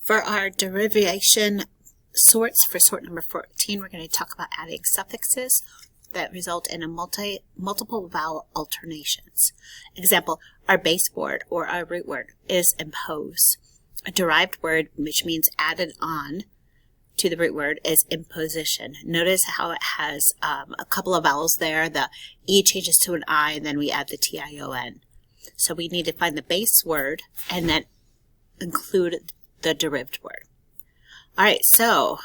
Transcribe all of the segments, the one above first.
For our derivation sorts, for sort number 14, we're going to talk about adding suffixes that result in multiple vowel alternations. Example, our base word or our root word is impose. A derived word, which means added on to the root word, is imposition. Notice how it has a couple of vowels there. The E changes to an I, and then we add the T-I-O-N. So we need to find the base word and then include the derived word. All right, so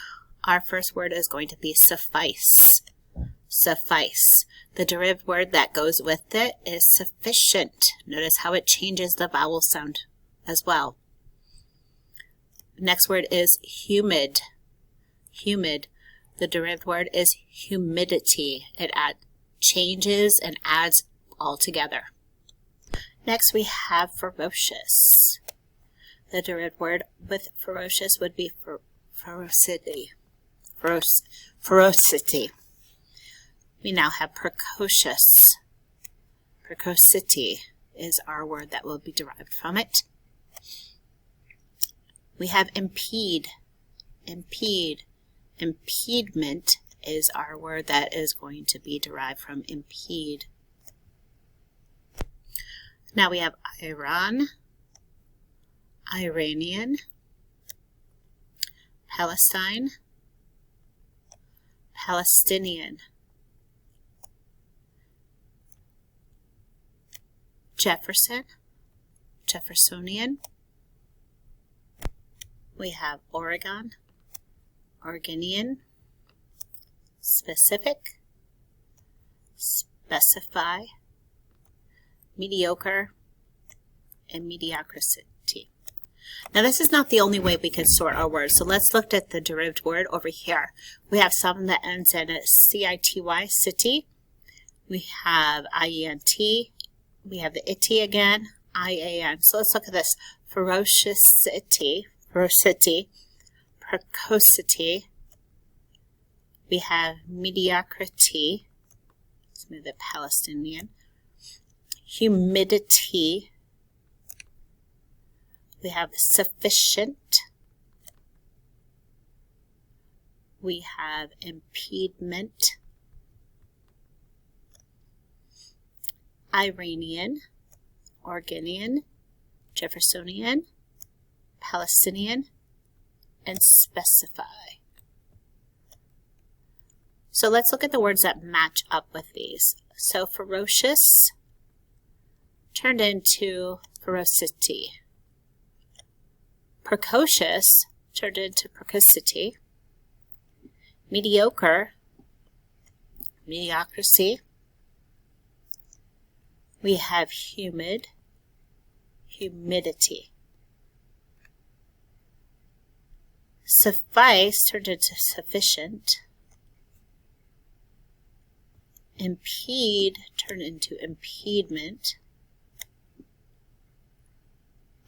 our first word is going to be suffice. Suffice. The derived word that goes with it is sufficient. Notice how it changes the vowel sound as well. Next word is humid. Humid. The derived word is humidity. It changes and adds all together. Next we have ferocious. The derived word with ferocious would be ferocity. Ferocity. We now have precocious. Precocity is our word that will be derived from it. We have impede. Impede. Impediment is our word that is going to be derived from impede. Now we have Iran, Iranian, Palestine, Palestinian, Jefferson, Jeffersonian. We have Oregon, Oregonian, specific, specify, mediocre, and mediocrity. Now this is not the only way we can sort our words, so let's look at the derived word over here. We have some that ends in a C-I-T-Y, city. We have I-E-N-T. We have the ity again, I-A-N. So let's look at this. Ferocity, ferocity, precocity. We have mediocrity. Let's move the Palestinian. Humidity. We have sufficient. We have impediment. Iranian, Oregonian, Jeffersonian, Palestinian, and specify. So let's look at the words that match up with these. So ferocious turned into ferocity. Precocious turned into precocity. Mediocre, mediocrity. We have humid, humidity. Suffice turned into sufficient. Impede turned into impediment.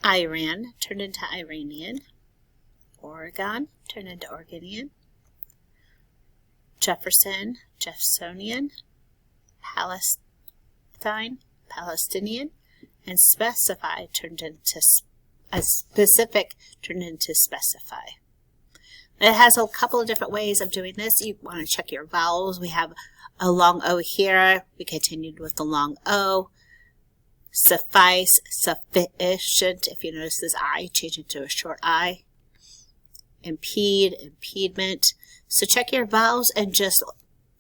Iran turned into Iranian. Oregon turned into Oregonian. Jefferson, Jeffersonian. Palestine, Palestinian. And specify turned into specific turned into specify. It has a couple of different ways of doing this. You want to check your vowels. We have a long O here. We continued with the long O. Suffice, sufficient. If you notice this I, change it to a short I. Impede, impediment. So check your vowels and just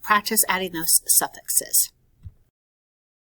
practice adding those suffixes.